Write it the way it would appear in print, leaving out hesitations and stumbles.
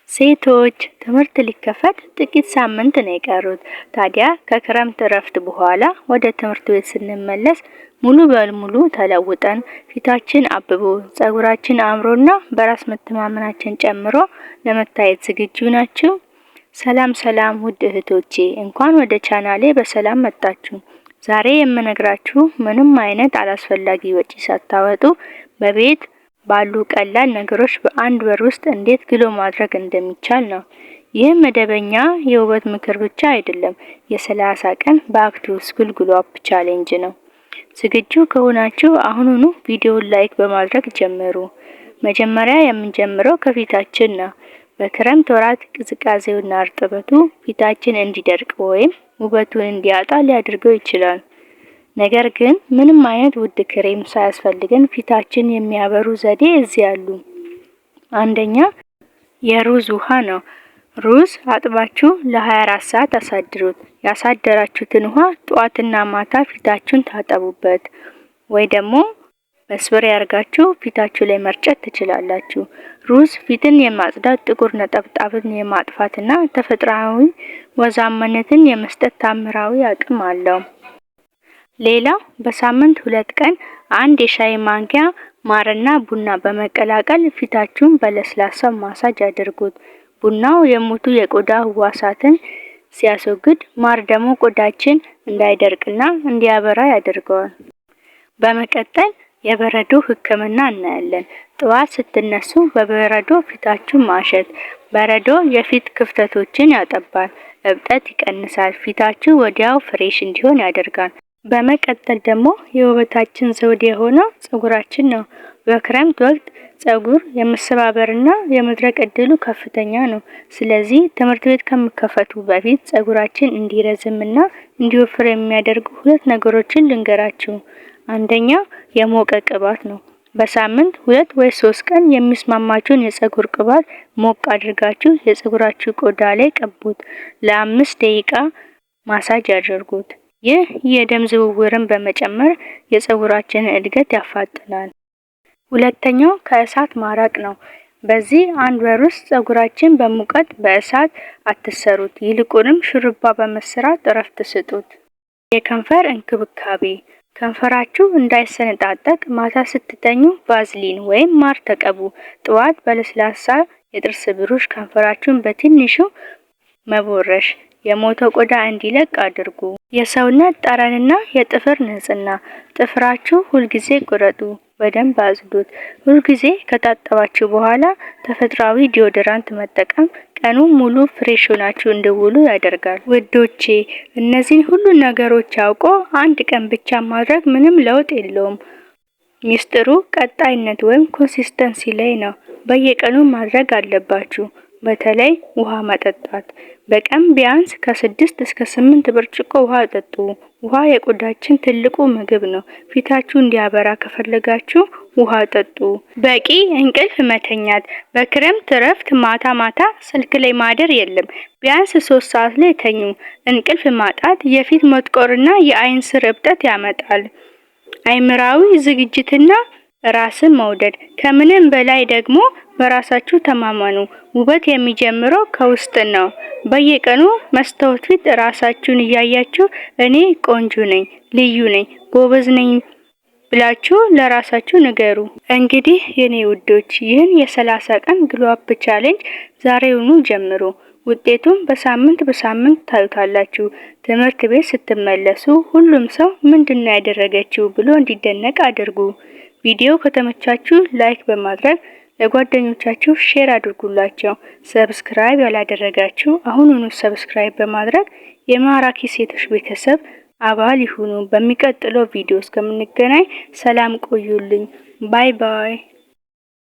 ሴቶች ትምህርት ሊከፈት ጥቂት ሳምንት ነው የቀሩት። ታዲያ ከክረምት እረፍት በኋላ ወደ ትምህርት ቤት ስንመለስ ሙሉ በሙሉ ተለውጠን ፊታችን አብቦ ጸጉራችን አምሮና በራስ መተማመናችን ጨምሮ ለመታየት ዝግጁ ናችሁ? ሰላም ውድ እህቶቼ፣ እንኳን ወደ ቻናሌ በሰላም መጣችሁ። ዛሬ የምነግራችሁ ምንም አይነት አላስፈላጊ ወጪ ሳታወጡ በቤት ባሉ ቀላል ነገሮች በአንድ ወር ውስጥ እንዴት ግሎ ማድረግ እንደሚቻል ነው። ይህ መደበኛ የውበት ምክር ብቻ አይደለም፣ የ30 ቀን ባክ ቱ ስኩል ግሎ አፕ ቻሌንጅ ነው። ዝግጁ ከሆናችሁ አሁኑኑ ቪዲዮውን ላይክ በማድረግ ጀምሩ። መጀመሪያ የምንጀምረው ከፊታችን ነው። በክረምት ወራት ቅዝቃዜውና እርጥበቱ ፊታችን እንዲደርቅ ወይም ውበቱን እንዲያጣ ሊያደርገው ይችላል። ነገር ግን ምንም አይነት ውድ ክሬም ሳያስፈልገን ፊታችን የሚያበሩ ዘዴ እዚህ አሉ። አንደኛ የሩዝ ውሃ ነው። ሩዝ አጥባችሁ ለ24 ሰዓት አሳድሩት። ያሳደራችሁትን ውሃ ጧትና ማታ ፊታችሁን ታጠቡበት፣ ወይ ደግሞ በስፕሬይ አድርጋችሁ ፊታችሁ ላይ መርጨት ትችላላችሁ። ሩዝ ፊትን የማጽዳት ጥቁር ነጠብጣብን የማጥፋትና ተፈጥሯዊ ወዛማነትን የመስጠት ታምራዊ አቅም አለው። ሌላው በሳምንት 2 ቀን አንድ የሻይ ማንኪያ ማርና ቡና በመቀላቀል ፊታችሁን በለስላሳው ማሳጅ አድርጉት። ቡናው የሞቱ የቆዳ ህዋሳትን ሲያስወግድ፣ ማር ደግሞ ቆዳችን እንዳይደርቅና እንዲያበራ ያደርገዋል። በመቀጠል የበረዶ ህክምና እናያለን። ጠዋት ስትነሱ በበረዶ ፊታችሁን ማሸት። በረዶ የፊት ክፍተቶችን ያጠባል፣ እብጠት ይቀንሳል፣ ፊታችሁ ወዲያው ፍሬሽ እንዲሆን ያደርጋል። በመቀጠል ደግሞ የውበታችን ዘውድ የሆነው ጸጉራችን ነው። በክረምት ወቅት ጸጉር የመሰባበርና የመድረቅ እድሉ ከፍተኛ ነው። ስለዚህ ትምህርት ቤት ከመከፈቱ በፊት ጸጉራችን እንዲረዝምና እንዲወፍር የሚያደርጉ 2 ነገሮችን ልንገራችሁ። አንደኛ የሞቀ ቅባት ነው። በሳምንት 2 ወይ 3 ቀን የሚስማማችሁን የጸጉር ቅባት ሞቅ አድርጋችሁ የጸጉራችሁ ቆዳ ላይ ቀቡት። ለ5 ደቂቃ ማሳጅ አድርጉት። ይህ የደም ዝውውርን በመጨመር የጸጉራችንን እድገት ያፋጥናል። ሁለተኛው ከእሳት ማራቅ ነው። በዚህ 1 ወር ውስጥ ጸጉራችን በሙቀት በእሳት አትሰሩት፣ ይልቁንም ሹሩባ በመስራት እረፍት ስጡት። የከንፈር እንክብካቤ፣ ከንፈራችሁ እንዳይሰነጣጠቅ ማታ ስትተኙ ቫዝሊን ወይም ማር ተቀቡ። ጠዋት በለስላሳ የጥርስ ብሩሽ ከንፈራችሁን በትንሹ መቦረሽ የሞተው ቆዳ እንዲለቅ አድርጉ። የሰውነት ጠረንና የጥፍር ንጽህና፣ ጥፍራችሁ ሁልጊዜ ቁረጡ፣ በደንብ አጽዱት። ሁልጊዜ ከታጠባችሁ በኋላ ተፈጥሯዊ ዲዮድራንት መጠቀም ቀኑን ሙሉ ፍሬሽ ሆናችሁ እንድትውሉ ያደርጋል። ውዶቼ፣ እነዚህ ሁሉ ነገሮች አውቆ አንድ ቀን ብቻ ማድረግ ምንም ለውጥ የለውም። ሚስጥሩ ቀጣይነት ወይም ኮንሲስተንሲ ላይ ነው። በየቀኑ ማድረግ አለባችሁ። በተለይ ውሃ መጠጣት። በቀን ቢያንስ ከ6 እስከ 8 ብርጭቆ ውሃ ጠጡ። ውሃ የቆዳችን ትልቁ ምግብ ነው። ፊታችሁ እንዲያበራ ከፈለጋችሁ ውሃ ጠጡ። በቂ እንቅልፍ መተኛት። በክረምት እረፍት ማታ ስልክ ላይ ማደር የለም። ቢያንስ 3 ሰዓት ላይ ተኙ። እንቅልፍ ማጣት የፊት መጥቆርና የአይን ስር እብጠት ያመጣል። አይምራዊ ዝግጅትና ራስን መውደድ። ከምንም በላይ ደግሞ በራሳችሁ ተማመኑ። ውበት የሚጀምረው ከውስጥ ነው። በየቀኑ መስታወት ፊት ራሳችሁን እያያችሁ እኔ ቆንጆ ነኝ፣ ልዩ ነኝ፣ ጎበዝ ነኝ ብላችሁ ለራሳችሁ ንገሩ። እንግዲህ የኔ ውዶች፣ ይህን የ30 ቀን ግሎ አፕ ቻሌንጅ ዛሬውኑ ጀምሩ። ውጤቱን በሳምንት ታዩታላችሁ። ትምህርት ቤት ስትመለሱ ሁሉም ሰው ምንድነው ያደረገችው ብሎ እንዲደነቅ አድርጉ። ቪዲዮ ከተመቻችሁ ላይክ በማድረግ ለጓደኞቻችሁ ሼር አድርጉላቸው። ሰብስክራይብ ያላደረጋችሁ አሁኑኑ ሰብስክራይብ በማድረግ የማራኪ ሴቶች ቤተሰብ አባል ይሁኑ። በሚቀጥለው ቪዲዮ እስከምንገናኝ ሰላም ቆዩልኝ። ባይ ባይ።